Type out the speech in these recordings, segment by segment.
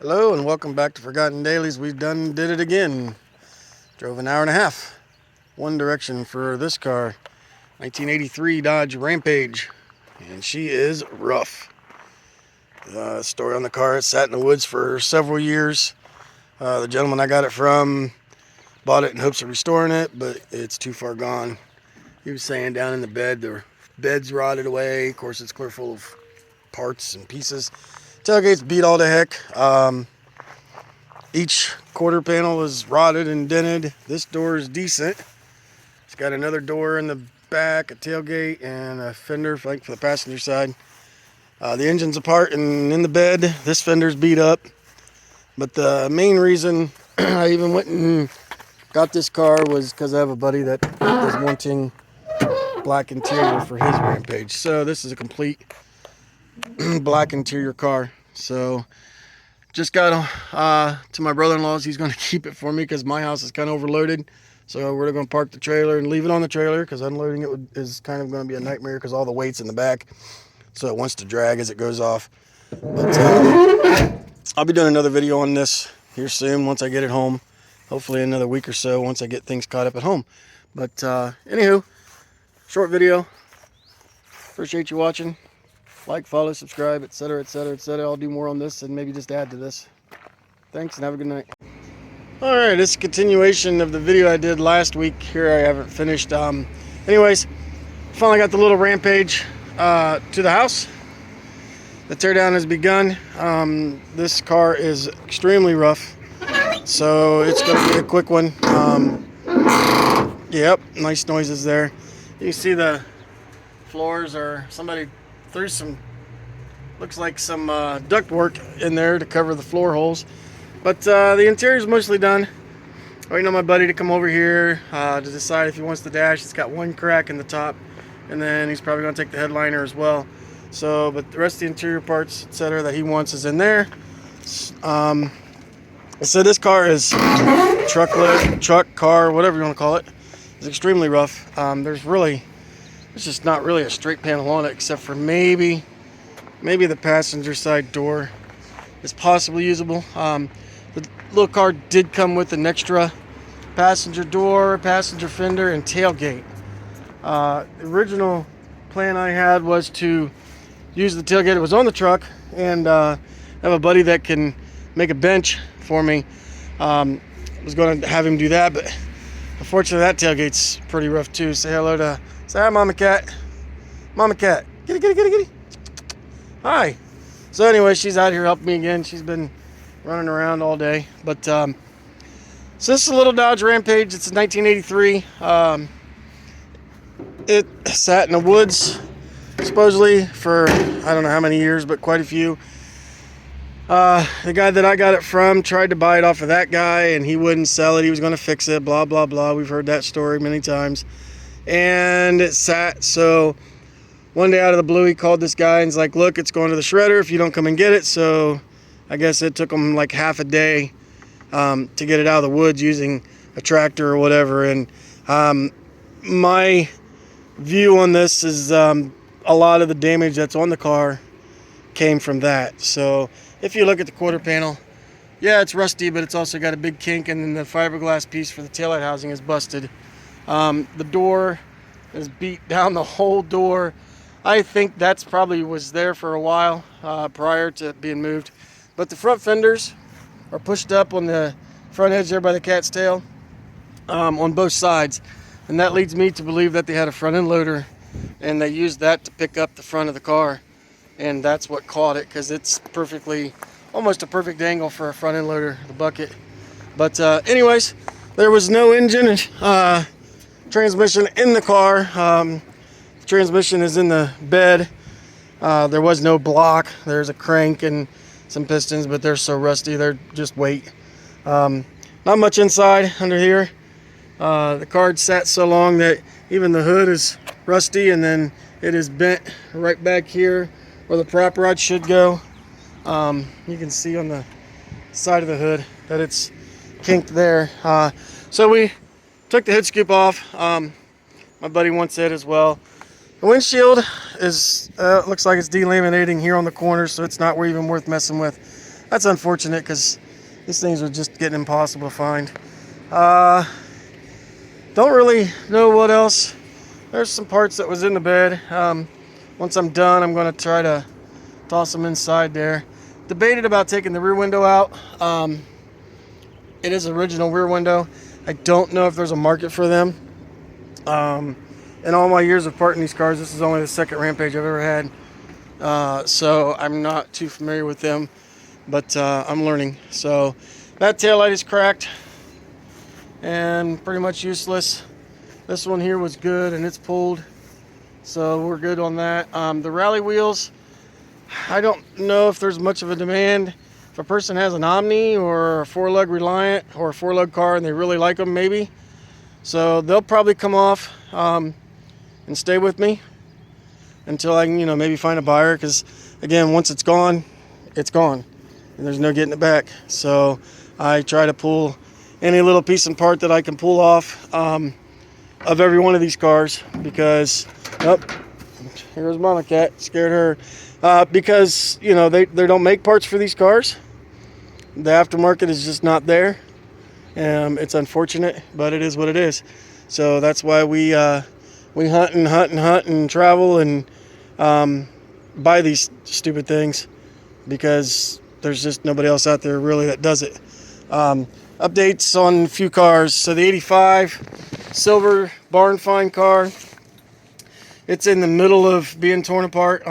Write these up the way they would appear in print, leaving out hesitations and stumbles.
Hello and welcome back to Forgotten Dailies. We did it again. Drove an hour and a half, one direction for this car, 1983 Dodge Rampage, and she is rough. The story on the car, it sat in the woods for several years. The gentleman I got it from bought it in hopes of restoring it, but it's too far gone. He was saying down in the bed, the bed's rotted away. Of course, it's clear full of parts and pieces. Tailgate's beat all to heck. Each quarter panel is rotted and dented. This door is decent. It's got another door in the back, a tailgate, and a fender for the passenger side. The engine's apart and in the bed. This fender's beat up. But the main reason I even went and got this car was because I have a buddy that is wanting black interior for his Rampage. So this is a complete black interior car. So just got to my brother-in-law's. He's going to keep it for me because my house is kind of overloaded. So we're going to park the trailer and leave it on the trailer because unloading it is kind of going to be a nightmare because all the weight's in the back. So it wants to drag as it goes off. But I'll be doing another video on this here soon once I get it home. Hopefully another week or so once I get things caught up at home. But anywho, short video. Appreciate you watching. Like, follow, subscribe, etc., etc., etc. I'll do more on this and maybe just add to this. Thanks and have a good night. Alright, this is a continuation of the video I did last week. Here I haven't finished. Anyways, finally got the little Rampage to the house. The teardown has begun. This car is extremely rough, so it's going to be a quick one. Yep, nice noises there. You see the floors are, somebody threw some, looks like some duct work in there to cover the floor holes. But the interior is mostly done. Waiting on my buddy to come over here to decide if he wants the dash. It's got one crack in the top, and then he's probably going to take the headliner as well. So, but the rest of the interior parts, etc., that he wants is in there. So this car is truck, car, whatever you want to call it. It's extremely rough. There's just not really a straight panel on it, except for maybe the passenger side door is possibly usable. The little car did come with an extra passenger door, passenger fender, and tailgate. The original plan I had was to use the tailgate that was on the truck and have a buddy that can make a bench for me. I was going to have him do that, but unfortunately that tailgate's pretty rough too. Say hi, Mama Cat. Mama Cat. Kitty. Hi. So anyway, she's out here helping me again. She's been running around all day. But so this is a little Dodge Rampage. It's a 1983. It sat in the woods supposedly for I don't know how many years, but quite a few. The guy that I got it from tried to buy it off of that guy, and he wouldn't sell it. He was going to fix it. Blah blah blah. We've heard that story many times. And it sat. So one day out of the blue, he called this guy and he's like, look, it's going to the shredder if you don't come and get it. So I guess it took him like half a day to get it out of the woods using a tractor or whatever. And my view on this is a lot of the damage that's on the car came from that. So if you look at the quarter panel, yeah, it's rusty, but it's also got a big kink, and then the fiberglass piece for the taillight housing is busted. The door is beat down, the whole door. I think that's probably was there for a while prior to being moved. But the front fenders are pushed up on the front edge there by the cat's tail on both sides. And that leads me to believe that they had a front end loader and they used that to pick up the front of the car. And that's what caught it, because it's almost a perfect angle for a front end loader, the bucket. But anyways, there was no engine transmission in the car. The transmission is in the bed. There was no block. There's a crank and some pistons, but they're so rusty, they're just weight. Not much inside under here. The car sat so long that even the hood is rusty, and then it is bent right back here where the prop rod should go. You can see on the side of the hood that it's kinked there. So we took the hood scoop off. My buddy wants it as well. The windshield is looks like it's delaminating here on the corner, so it's not even worth messing with. that's unfortunate because these things are just getting impossible to find. Don't really know what else. There's some parts that was in the bed. Once I'm done, I'm going to try to toss them inside there. Debated about taking the rear window out. It is original rear window. I don't know if there's a market for them. In all my years of parting these cars, this is only the second Rampage I've ever had. So I'm not too familiar with them, but I'm learning. So that taillight is cracked and pretty much useless. This one here was good and it's pulled, so we're good on that. The rally wheels, I don't know if there's much of a demand. If a person has an Omni or a 4-lug Reliant or a 4-lug car and they really like them, maybe. So they'll probably come off and stay with me until I can, maybe find a buyer. Because again, once it's gone, and there's no getting it back. So I try to pull any little piece and part that I can pull off of every one of these cars, because here's Mama Cat, scared her, because they don't make parts for these cars. The aftermarket is just not there. It's unfortunate, but it is what it is. So that's why we hunt and travel and buy these stupid things, because there's just nobody else out there really that does it. Updates on a few cars. So the 85 silver barn find car, it's in the middle of being torn apart.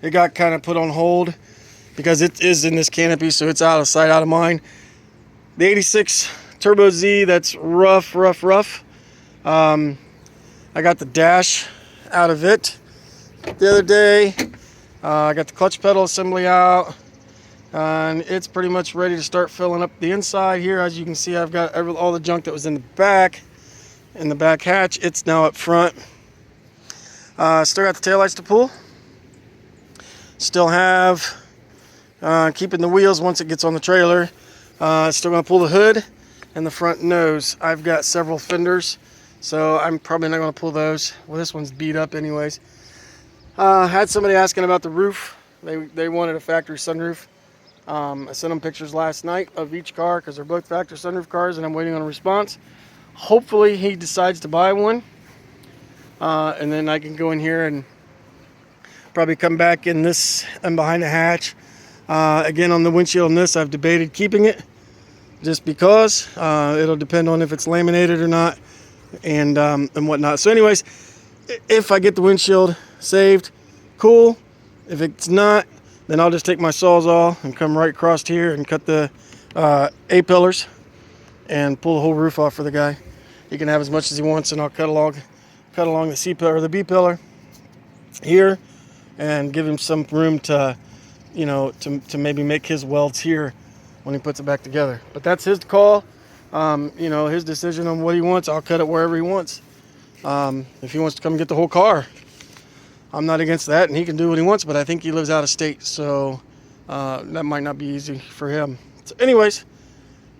It got kind of put on hold because it is in this canopy, so it's out of sight, out of mind. The 86 Turbo Z, that's rough. I got the dash out of it the other day. I got the clutch pedal assembly out, and it's pretty much ready to start filling up the inside here. As you can see, I've got all the junk that was in the back hatch. It's now up front. Still got the taillights to pull. Still have keeping the wheels once it gets on the trailer. Still going to pull the hood and the front nose. I've got several fenders, so I'm probably not going to pull those. Well, this one's beat up anyways. Had somebody asking about the roof. They wanted a factory sunroof. I sent them pictures last night of each car because they're both factory sunroof cars, and I'm waiting on a response. Hopefully he decides to buy one, and then I can go in here and probably come back in this and behind the hatch. Again, on the windshield on this, I've debated keeping it just because it'll depend on if it's laminated or not, and whatnot. So anyways, if I get the windshield saved, cool. If it's not, then I'll just take my Sawzall and come right across here and cut the A-pillars and pull the whole roof off for the guy. He can have as much as he wants, and I'll cut along the C-pillar or the B-pillar here and give him some room to maybe make his welds here when he puts it back together. But that's his call. His decision on what he wants. I'll cut it wherever he wants. If he wants to come get the whole car, I'm not against that, and he can do what he wants, but I think he lives out of state, so that might not be easy for him. So anyways,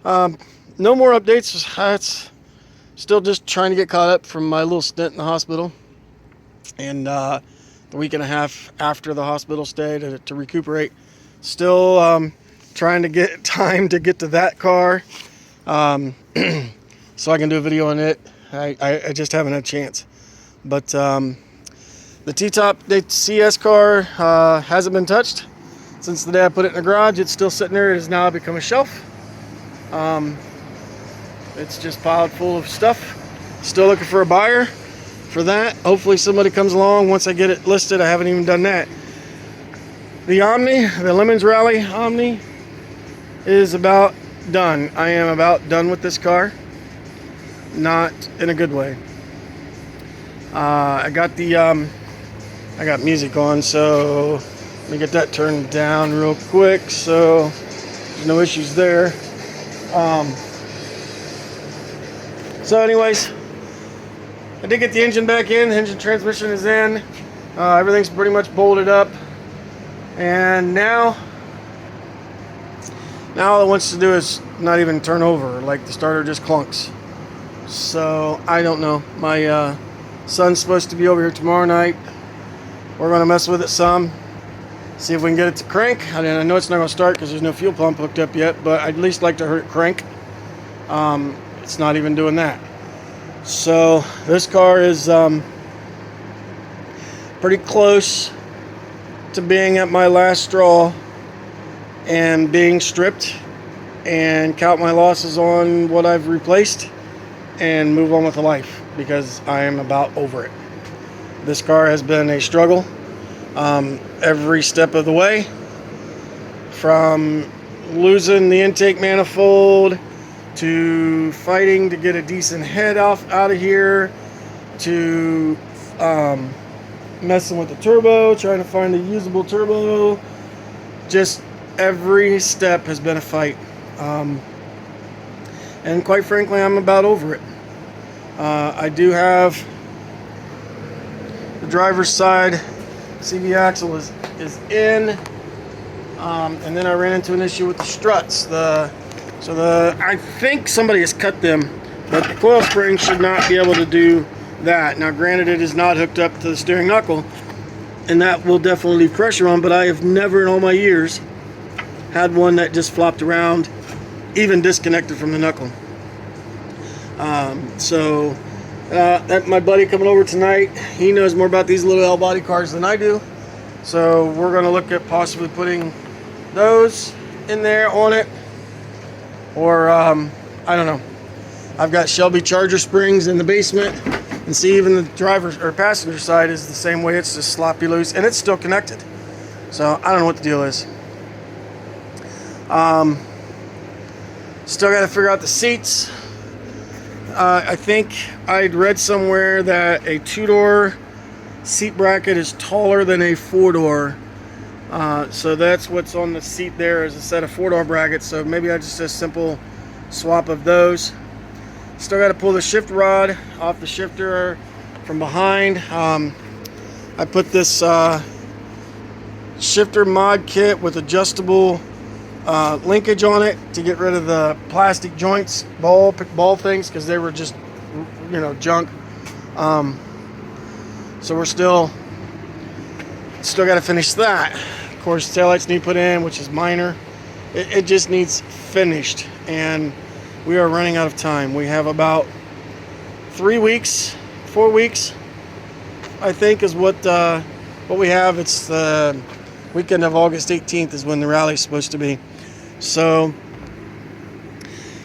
no more updates. It's still just trying to get caught up from my little stint in the hospital, and the week and a half after the hospital stay to recuperate. Still trying to get time to get to that car, so I can do a video on it. I just haven't had a chance. But the T-Top CS car hasn't been touched since the day I put it in the garage. It's still sitting there. It has now become a shelf. It's just piled full of stuff. Still looking for a buyer for that. Hopefully somebody comes along once I get it listed. I haven't even done that. The Omni, the Lemons Rally Omni, is about done. I am about done with this car. Not in a good way. I got music on, so let me get that turned down real quick so there's no issues there. So anyways, I did get the engine back in. The engine transmission is in. Everything's pretty much bolted up. And now all it wants to do is not even turn over. Like, the starter just clunks. So I don't know. My son's supposed to be over here tomorrow night. We're going to mess with it some. See if we can get it to crank. I mean, I know it's not going to start because there's no fuel pump hooked up yet, but I'd at least like to hear it crank. It's not even doing that. So this car is pretty close to being at my last straw and being stripped, and count my losses on what I've replaced and move on with the life, because I am about over it. This car has been a struggle every step of the way, from losing the intake manifold to fighting to get a decent head out of here, to messing with the turbo, trying to find a usable turbo. Just every step has been a fight, and quite frankly, I'm about over it. I do have the driver's side CV axle is in, and then I ran into an issue with the struts. I think somebody has cut them, but the coil spring should not be able to do that. Now, granted, it is not hooked up to the steering knuckle, and that will definitely leave pressure on, but I have never in all my years had one that just flopped around, even disconnected from the knuckle. That my buddy coming over tonight, he knows more about these little L body cars than I do, so we're going to look at possibly putting those in there on it, or I don't know. I've got Shelby Charger springs in the basement, and see, even the driver's or passenger side is the same way. It's just sloppy loose, and it's still connected. So I don't know what the deal is. Still got to figure out the seats. I think I'd read somewhere that a 2-door seat bracket is taller than a 4-door. So that's what's on the seat there, is a set of 4-door brackets. So maybe I just a simple swap of those. Still got to pull the shift rod off the shifter from behind. I put this shifter mod kit with adjustable linkage on it to get rid of the plastic joints, ball things, because they were just, junk. So we're still got to finish that. Of course, taillights need put in, which is minor. It just needs finished, and we are running out of time. We have about 4 weeks, I think, is what we have. It's the weekend of August 18th is when the rally is supposed to be. So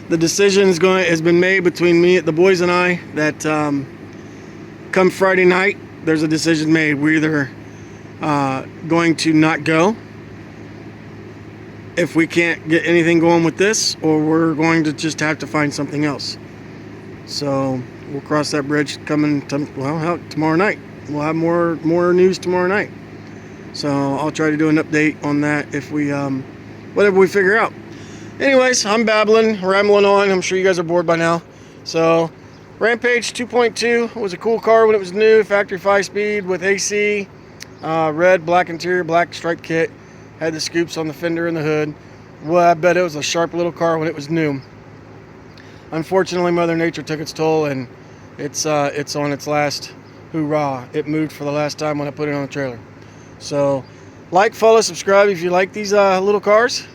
the decision has been made between the boys and I, that come Friday night, there's a decision made. We're either going to not go if we can't get anything going with this, or we're going to just have to find something else. So we'll cross that bridge tomorrow night. We'll have more news tomorrow night. So I'll try to do an update on that if we whatever we figure out. Anyways, I'm rambling on. I'm sure you guys are bored by now. So Rampage 2.2 was a cool car when it was new, factory 5-speed with AC, red, black interior, black stripe kit, had the scoops on the fender and the hood. Well, I bet it was a sharp little car when it was new. Unfortunately, Mother Nature took its toll, and it's on its last hoorah. It moved for the last time when I put it on the trailer. So like, follow, subscribe if you like these little cars.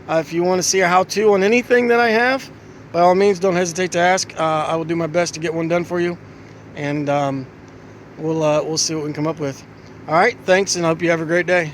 If you want to see a how-to on anything that I have, by all means, don't hesitate to ask. I will do my best to get one done for you, and we'll see what we can come up with. All right, thanks, and I hope you have a great day.